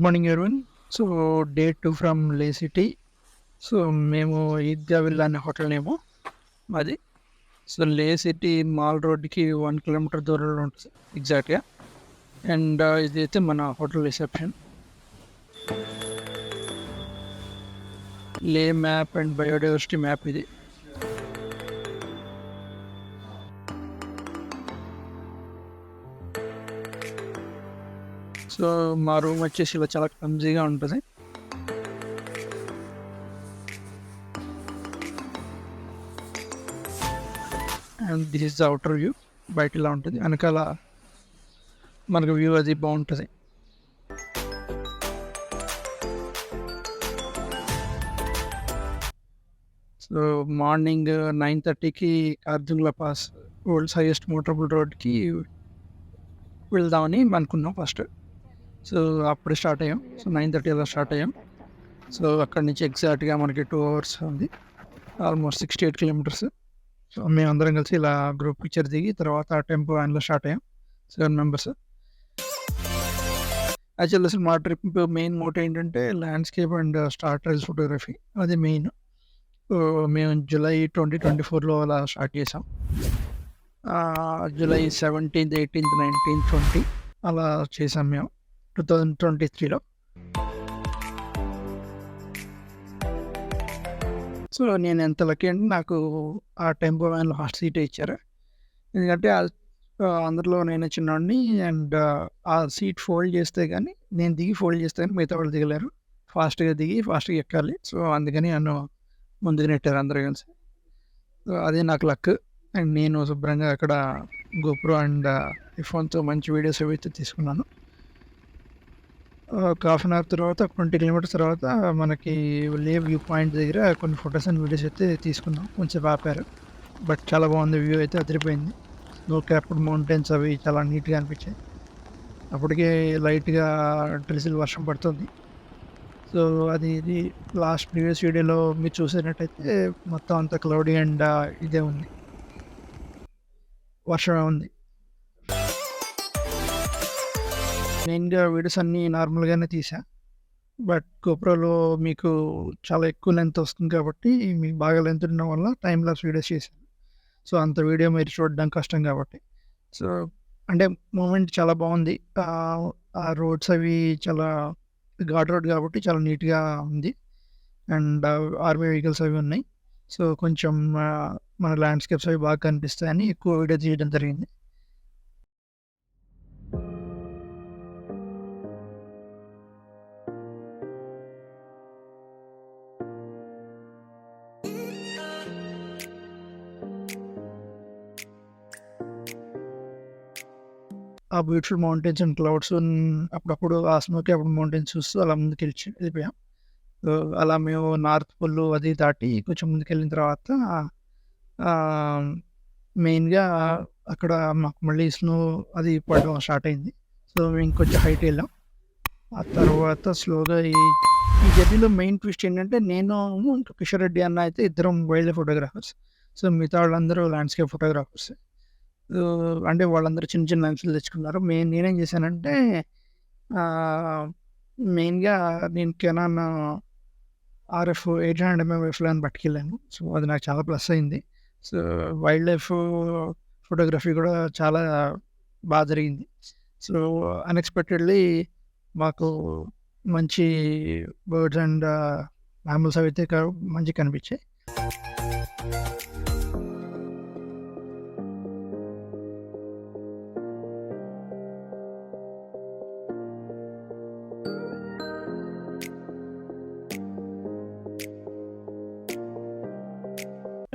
Good morning everyone. So day 2 from లే city. So మేము Eidgah villa అనే హోటల్ నేము మాది. సో లే సిటీ మాల్ రోడ్కి 1 కిలోమీటర్ దూరంలో ఉంటుంది ఎగ్జాక్ట్గా. అండ్ ఇది అయితే మన hotel reception. Leh map and biodiversity map ఇది. సో మా రూమ్ వచ్చేసి ఇలా చాలా క్లమ్జీగా ఉంటుంది. And this is the outer view. బయట ఇలా ఉంటుంది, వెనకాల మనకు వ్యూ అది బాగుంటుంది. సో మార్నింగ్ 9:30కి అర్జున్లా పాస్ వరల్డ్స్ హైయెస్ట్ మోటరబుల్ రోడ్కి వెళ్దామని అనుకున్నాం ఫస్ట్. సో అప్పుడే స్టార్ట్ అయ్యాం. సో 9:30 అలా స్టార్ట్ అయ్యాం. సో అక్కడి నుంచి ఎగ్జాక్ట్గా మనకి 2 అవర్స్ ఉంది, ఆల్మోస్ట్ 68 కిలోమీటర్స్. సో మేమందరం కలిసి ఇలా గ్రూప్ పిక్చర్ దిగి తర్వాత టెంపో వ్యాన్లో స్టార్ట్ అయ్యాం, 7 మెంబర్స్. యాక్చువల్ అసలు మా ట్రిప్ మెయిన్ మోటో ఏంటంటే landscape and star trails photography, అది మెయిన్. మేము జూలై 2024లో అలా స్టార్ట్ చేసాం. జూలై 17th, 18th, 19th, 20 అలా చేసాం మేము 2023లో. సో నేను ఎంత లక్కీ అంటే నాకు ఆ టెంపో వ్యాన్లో ఫస్ట్ సీటే ఇచ్చారు. ఎందుకంటే అందరిలో నేనే చిన్నవాడిని. అండ్ ఆ సీట్ ఫోల్డ్ చేస్తే కానీ నేను దిగి ఫోల్డ్ చేస్తే కానీ మిగతా వాళ్ళు దిగలేరు. ఫాస్ట్గా దిగి ఫాస్ట్గా ఎక్కాలి. సో అందుకని నన్ను ముందుకు నెట్టారు అందరూ కలిసి. సో అదే నాకు లక్. అండ్ నేను శుభ్రంగా అక్కడ గోప్రో అండ్ ఐఫోన్తో మంచి వీడియోస్ అవి అయితే తీసుకున్నాను. ఒక హాఫ్ అన్ అవర్ తర్వాత 20 కిలోమీటర్స్ తర్వాత మనకి లే వ్యూ పాయింట్ దగ్గర కొన్ని ఫొటోస్ అండ్ వీడియోస్ అయితే తీసుకున్నాం. కొంచెం ఆపారు, బట్ చాలా బాగుంది. వ్యూ అయితే అదిరిపోయింది. స్నో క్యాప్డ్ మౌంటైన్స్ అవి చాలా నీట్గా అనిపించాయి. అప్పటికే లైట్గా డ్రిజిల్ వర్షం పడుతుంది. సో అది ఇది లాస్ట్ ప్రీవియస్ వీడియోలో మీరు చూసినట్టయితే మొత్తం అంతా క్లౌడీ అండ్ ఇదే ఉంది, వర్షమే ఉంది. మెయిన్గా వీడియోస్ అన్నీ నార్మల్గానే తీసా, బట్ గోప్రోలో మీకు చాలా ఎక్కువ లెంత్ వస్తుంది కాబట్టి మీకు బాగా లెంత్ ఉండడం వల్ల టైం లాప్స్ వీడియోస్ చేశాను. సో అంత వీడియో మీరు చూడడం కష్టం కాబట్టి. సో అంటే మూమెంట్ చాలా బాగుంది. ఆ రోడ్స్ అవి చాలా ఘాట్ రోడ్ కాబట్టి చాలా నీట్గా ఉంది. అండ్ ఆర్మీ వెహికల్స్ అవి ఉన్నాయి. సో కొంచెం మన ల్యాండ్స్కేప్స్ అవి బాగా కనిపిస్తాయని ఎక్కువ వీడియో తీయడం జరిగింది. ఆ బ్యూటిఫుల్ మౌంటైన్స్ అండ్ క్లౌడ్స్ అప్పుడప్పుడు ఆ స్మోకి అప్పుడు మౌంటైన్స్ చూస్తూ అలా ముందుకు వెళ్ళిపోయాం. సో అలా మేము నార్త్ పోల్ అది దాటి కొంచెం ముందుకెళ్ళిన తర్వాత మెయిన్గా అక్కడ మాకు మళ్ళీ స్నో అది పడడం స్టార్ట్ అయింది. సో మేము ఇంకొంచెం హైట్ వెళ్ళాం. ఆ తర్వాత స్లోగా ఈ జర్నీలో మెయిన్ ట్విస్ట్ ఏంటంటే నేను ఇంకా కిషోర్ రెడ్డి అన్న అయితే ఇద్దరం వైల్డ్ లైఫ్ ఫోటోగ్రాఫర్స్. సో మిగతా వాళ్ళందరూ ల్యాండ్స్కేప్ ఫోటోగ్రాఫర్స్. అంటే వాళ్ళందరూ చిన్న చిన్న లెన్సులు తెచ్చుకున్నారు. నేనేం చేశానంటే మెయిన్గా నేను కెనాన్ RF 800 mm ఎఫ్ఎల్ఆర్ పట్టుకెళ్ళాను. సో అది నాకు చాలా ప్లస్ అయింది. సో వైల్డ్ లైఫ్ ఫోటోగ్రఫీ కూడా చాలా బాగా జరిగింది. సో అన్ఎక్స్పెక్టెడ్లీ మాకు మంచి బర్డ్స్ అండ్ మ్యామల్స్ అవి అయితే మంచిగా కనిపించాయి.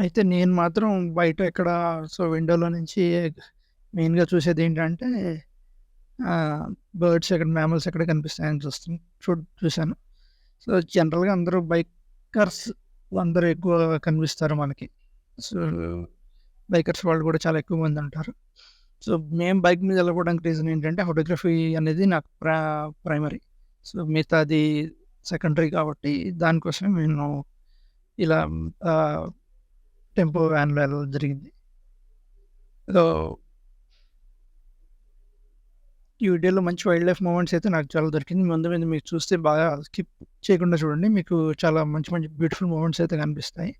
అయితే నేను మాత్రం బయట ఎక్కడ సో విండోలో నుంచి మెయిన్గా చూసేది ఏంటంటే బర్డ్స్ ఎక్కడ, మ్యామల్స్ ఎక్కడ కనిపిస్తాయని చూశాను. సో జనరల్గా అందరూ బైకర్స్ అందరూ ఎక్కువ కనిపిస్తారు మనకి. సో బైకర్స్ వాళ్ళు కూడా చాలా ఎక్కువ మంది ఉంటారు. సో మేము బైక్ మీద వెళ్ళకపోవడానికి రీజన్ ఏంటంటే ఫోటోగ్రఫీ అనేది నాకు ప్రైమరీ. సో మిగతాది సెకండరీ కాబట్టి దానికోసమే నేను ఇలా టెంపో వ్యాన్లో వెళ్ళడం జరిగింది. సో ఈ వీడియోలో మంచి వైల్డ్ లైఫ్ మూమెంట్స్ అయితే నాకు చాలా దొరికింది. ముందు మీద మీరు చూస్తే బాగా స్కిప్ చేయకుండా చూడండి. మీకు చాలా మంచి మంచి బ్యూటిఫుల్ మూమెంట్స్ అయితే కనిపిస్తాయి.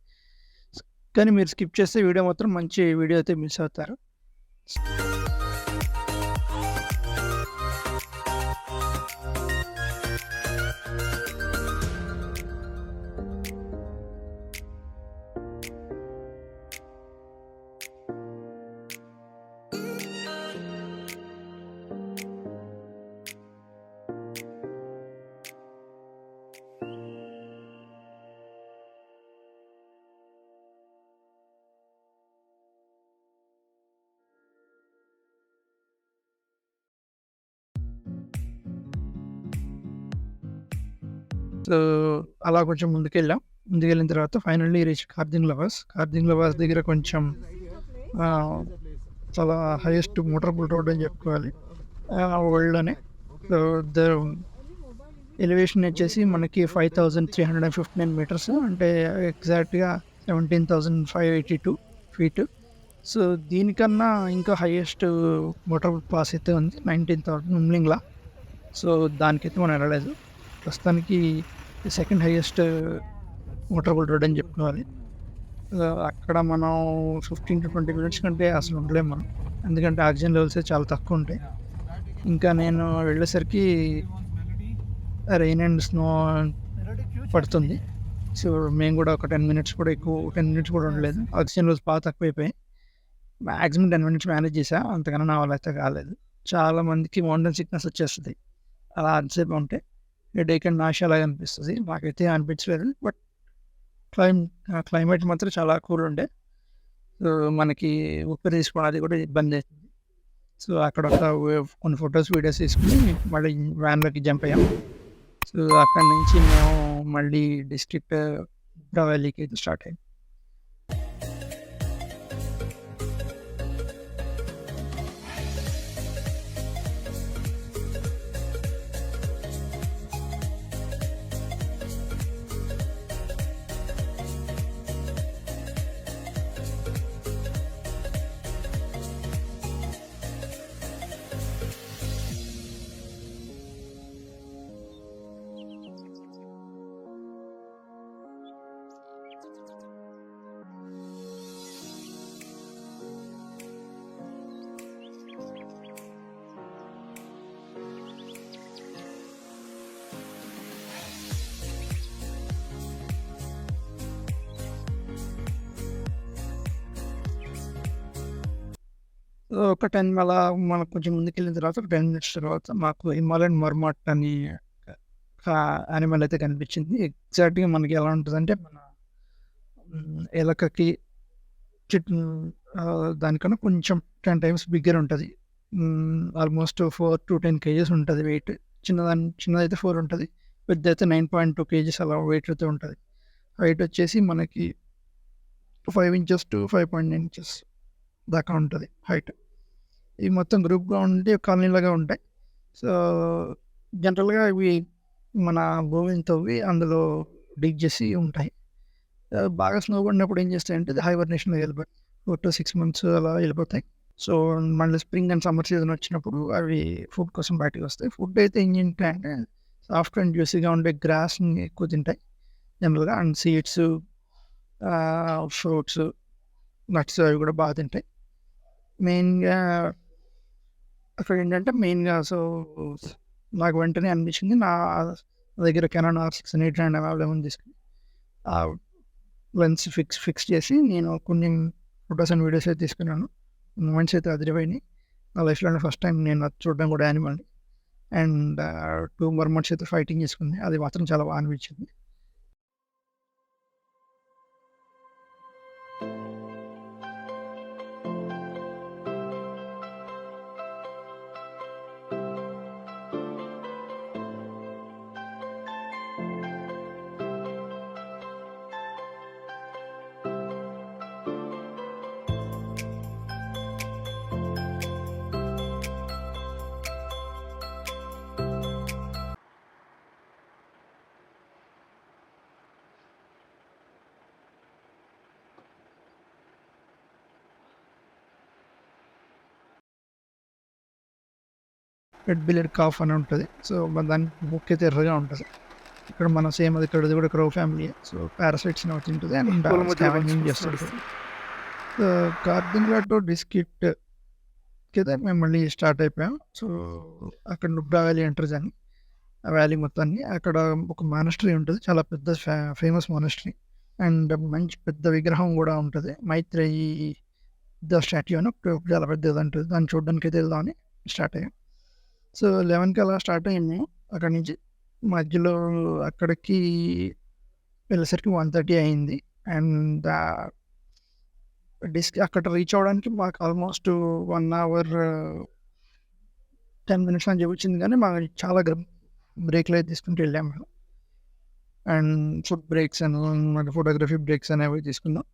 కానీ మీరు స్కిప్ చేస్తే వీడియో మాత్రం మంచి వీడియో అయితే మిస్ అవుతారు. సో, అలా కొంచెం ముందుకెళ్ళాం. ముందుకెళ్ళిన తర్వాత ఫైనల్లీ రీచ్ కార్జింగ్ లవర్స్. కార్జింగ్ లవర్స్ దగ్గర కొంచెం చాలా హైయెస్ట్ మోటరబుల్ రోడ్ అని చెప్పుకోవాలి వరల్డ్‌లోనే. సో, ద ఎలివేషన్ వచ్చేసి మనకి 5359 మీటర్స్, అంటే ఎగ్జాక్ట్‌గా 17,582 ఫీట్. సో, దీనికన్నా ఇంకా హైయెస్ట్ మోటరబుల్ పాస్ అయితే ఉంది 19,000 ఉమ్లింగ్‌లా. సో, దానికైతే మనం వెళ్ళలేదు. ప్రస్తుతానికి సెకండ్ హైయెస్ట్ మోటరబుల్ రోడ్ అని చెప్పుకోవాలి. అక్కడ మనం 15-20 మినిట్స్ కంటే అసలు ఉండలేము మనం, ఎందుకంటే ఆక్సిజన్ లెవెల్స్ చాలా తక్కువ ఉంటాయి. ఇంకా నేను వెళ్ళేసరికి రెయిన్ అండ్ స్నో పడుతుంది. సో, మేము కూడా ఒక 10 మినిట్స్ కూడా ఉండలేదు. ఆక్సిజన్ లెవెల్స్ బాగా తక్కువైపోయాయి. మ్యాక్సిమం 10 మినిట్స్ మేనేజ్ చేసా, అంతకన్నా నా వల్ల అయితే కాలేదు. చాలామందికి మౌంటైన్ సిక్నెస్ వచ్చేస్తుంది అలా అంతసేపు ఉంటే. హెడేక్ అండ్ నాషియా లాగా అనిపిస్తుంది. నాకైతే అనిపించలేదు. బట్ క్లైమేట్ మాత్రం చాలా కూల్ ఉండే. సో, మనకి ఊపిరి తీసుకోవడం అది కూడా ఇబ్బంది అవుతుంది. సో, అక్కడ కొన్ని ఫొటోస్ వీడియోస్ తీసుకుని మళ్ళీ వ్యాన్లోకి జంప్ అయ్యాం. సో, అక్కడి నుంచి మేము మళ్ళీ డిస్ట్రిక్ట్ వ్యాలీకి అయితే స్టార్ట్ అయ్యాం. ఒక 10 అలా మనకు కొంచెం ముందుకెళ్ళిన తర్వాత ఒక 10 మినిట్స్ తర్వాత మాకు హిమాలయన్ మర్మాట్ అని యానిమల్ అయితే కనిపించింది. ఎగ్జాక్ట్‌గా మనకి ఎలా ఉంటుందంటే మన ఎలకకి దానికన్నా కొంచెం 10 టైమ్స్ బిగ్గర్ ఉంటుంది. ఆల్మోస్ట్ 4-10 కేజెస్ ఉంటుంది వెయిట్. చిన్నదైతే 4 ఉంటుంది, పెద్దదైతే 9.2 కేజెస్ అలా వెయిట్ అయితే ఉంటుంది. హైట్ వచ్చేసి మనకి 5 ఇంచెస్ టు 5.9 ఇంచెస్ దాకా ఉంటుంది హైట్. ఇవి మొత్తం గ్రూప్గా ఉండి కాలనీలాగా ఉంటాయి. సో, జనరల్గా ఇవి మన భూమిని తవ్వి అందులో డిగ్ చేసి ఉంటాయి. బాగా స్నో పడినప్పుడు ఏం చేస్తాయంటే హైబర్నేషన్లో వెళ్ళిపోతాయి. 4-6 మంత్స్ అలా వెళ్ళిపోతాయి. సో, మళ్ళీ స్ప్రింగ్ అండ్ సమ్మర్ సీజన్ వచ్చినప్పుడు అవి ఫుడ్ కోసం బయటకు వస్తాయి. ఫుడ్ అయితే ఏం తింటాయంటే సాఫ్ట్ అండ్ జ్యూసీగా ఉండే గ్రాస్ని ఎక్కువ తింటాయి జనరల్గా. అండ్ సీడ్స్, ఫ్రూట్స్, నట్స్ అవి కూడా బాగా తింటాయి. మెయిన్గా అక్కడ ఏంటంటే సో, నాకు వెంటనే అనిపించింది నా దగ్గర కెనాన్ R6 800 అవైలబుల్ తీసుకుని లెన్స్ ఫిక్స్ చేసి నేను కొన్ని ఫొటోస్ అండ్ వీడియోస్ అయితే తీసుకున్నాను. మూమెంట్స్ అయితే అదిరిపోయినాయి. నా లైఫ్లోనే ఫస్ట్ టైం నేను అది చూడడం కూడా యానిమల్ని. అండ్ 2 మర్మట్స్ అయితే ఫైటింగ్ చేసుకుంది. అది మాత్రం చాలా బాగా అనిపించింది. రెడ్ బిల్లెడ్ కాఫ్ అని ఉంటుంది. సో దానికి బుక్ అయితే ఎర్రగా ఉంటుంది. ఇక్కడ మన సేమ్ అది ఇక్కడది కూడా క్రో ఫ్యామిలీ. సో పారాసైట్స్ని తింటుంది అండ్ స్కావెంజింగ్ చేస్తుంటుంది. సో కార్దిన్గ్లాటో డిస్కిట్ అయితే మేము మళ్ళీ స్టార్ట్ అయిపోయాం. సో అక్కడ నుబ్రా వ్యాలీ ఎంటర్ అని ఆ వ్యాలీ మొత్తాన్ని అక్కడ ఒక మానస్ట్రీ ఉంటుంది, చాలా పెద్ద ఫేమస్ మానస్ట్రీ అండ్ మంచి పెద్ద విగ్రహం కూడా ఉంటుంది. మైత్రేయి ద స్టాట్యూ అని చాలా పెద్దది ఉంటుంది. దాన్ని చూడడానికి అయితే వెళ్దామని స్టార్ట్ అయ్యాం. సో 11కి అలా స్టార్ట్ అయ్యాము. అక్కడి నుంచి మధ్యలో అక్కడికి వెళ్ళేసరికి 1:30 అయింది. అండ్ అక్కడ రీచ్ అవ్వడానికి మాకు ఆల్మోస్ట్ 1 అవర్ 10 మినిట్స్ అని చూపించింది, కానీ మాకు చాలా బ్రేక్లు అయితే తీసుకుంటూ వెళ్ళాము. అండ్ ఫుడ్ బ్రేక్స్ అని ఫోటోగ్రఫీ బ్రేక్స్ అనేవి తీసుకున్నాం.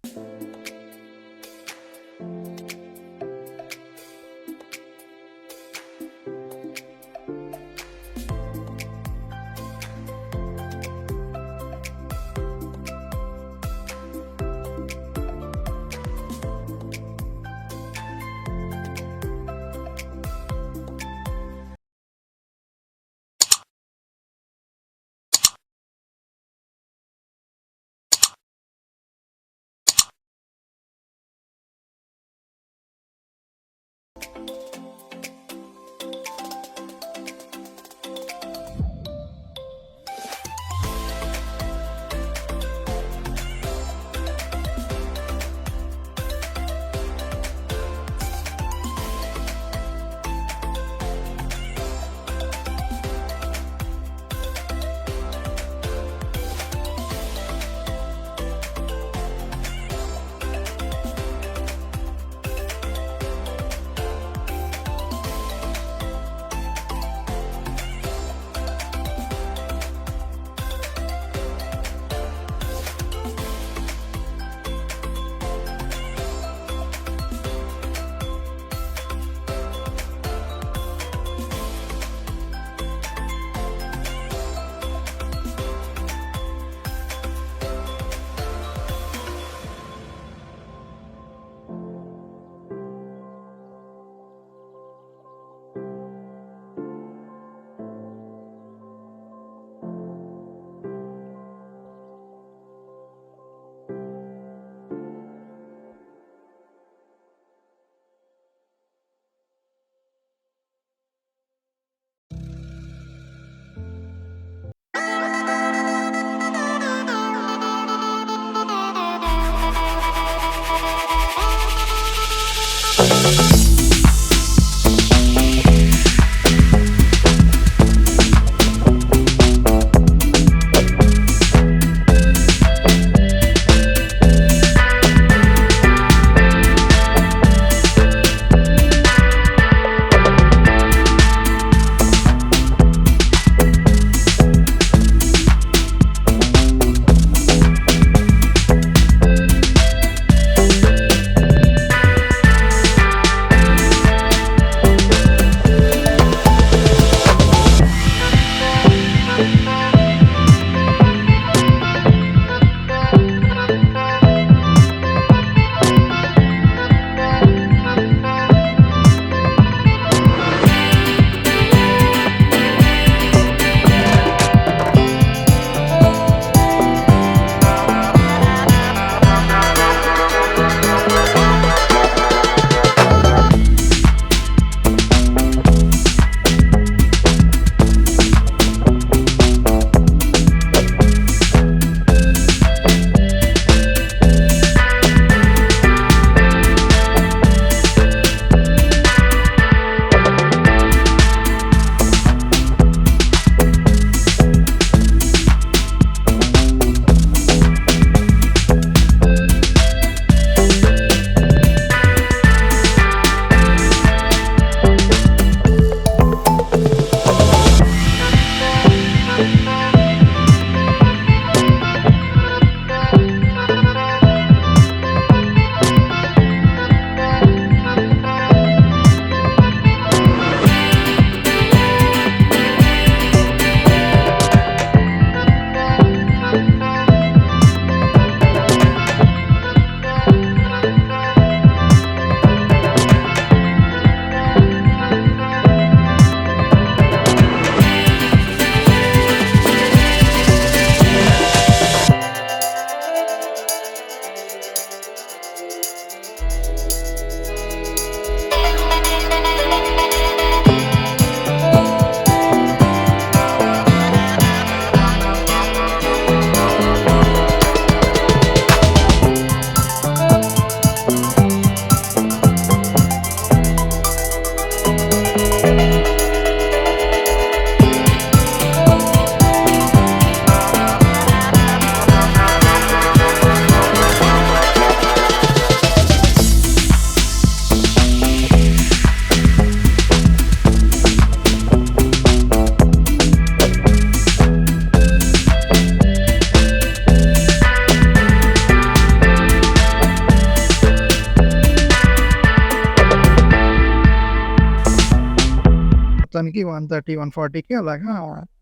మొత్తానికి 130, 140కి అలాగా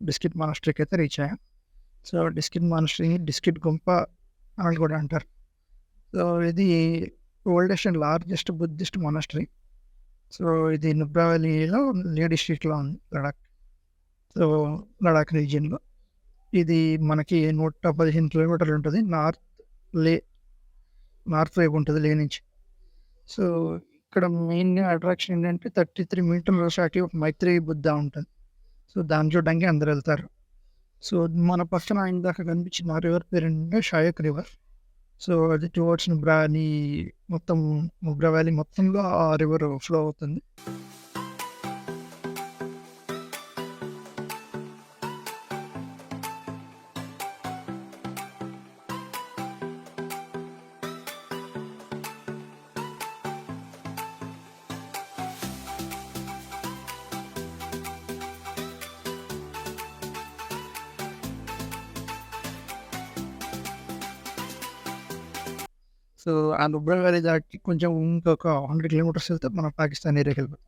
డిస్కిట్ మానస్టరీకి అయితే రీచ్ అయ్యాం. సో, డిస్కిట్ మానస్టరీ, డిస్కిట్ గుంప అని కూడా అంటారు. సో, ఇది oldest and largest Buddhist monastery. So, ఇది నుబ్రా వ్యాలీలో లే డిస్ట్రిక్ట్‌లో ఉంది లడాక్. సో, లడాక్ రీజియన్‌లో. ఇది మనకి 115 కిలోమీటర్లు ఉంటుంది. లే నార్త్ వైపు ఉంటుంది లే నుంచి. సో, ఇక్కడ మెయిన్‌గా అట్రాక్షన్ ఏంటంటే 33 మీటర్ల స్టాట్యూ ఆఫ్ మైత్రేయి బుద్ధ ఉంటుంది. సో, దాన్ని చూడడానికి అందరూ వెళ్తారు. సో, మన పక్కన ఇందాక కనిపించిన రివర్ పేరేంటంటే షాయక్ రివర్. సో, అది టువర్డ్స్ నుబ్రా వ్యాలీ, మొత్తం నుబ్రా వ్యాలీ మొత్తంలో ఆ రివర్ ఫ్లో అవుతుంది. సో, ఆ నుబ్రా వ్యాలీ దాటి కొంచెం ఇంకొక 100 కిలోమీటర్స్ వెళ్తే మనం పాకిస్తాన్ ఏరియాకి వెళ్ళిపోతాం.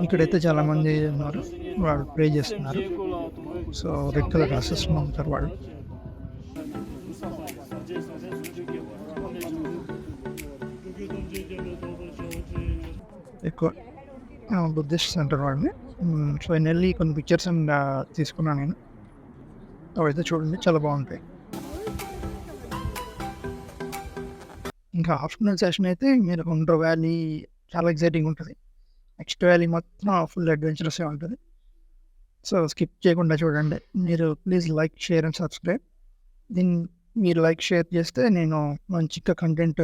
ఇక్కడైతే చాలామంది ఉన్నారు. వాళ్ళు ప్రే చేస్తున్నారు. సో, రెడ్ కలర్ డ్రెస్సెస్‌లో ఉంటారు వాళ్ళు. ఎక్కువ బుద్ధిస్ట్స్ అంటారు వాళ్ళని. సో, నేనెళ్ళి కొన్ని పిక్చర్స్ అండ్ తీసుకున్నాను నేను. అవైతే చూడండి చాలా బాగుంటాయి. ఇంకా ఆఫ్టర్‌నూన్ సెషన్ అయితే మీరు ఉండ్ర వ్యాలీ చాలా ఎక్సైటింగ్ ఉంటది. నెక్స్ట్ వ్యాలీ మొత్తం ఫుల్ అడ్వెంచరస్‌గా ఉంటది. సో, స్కిప్ చేయకుండా చూడండి. మీరు please like, share and subscribe. మీరు లైక్, షేర్ చేస్తే నేను మంచిగా కంటెంట్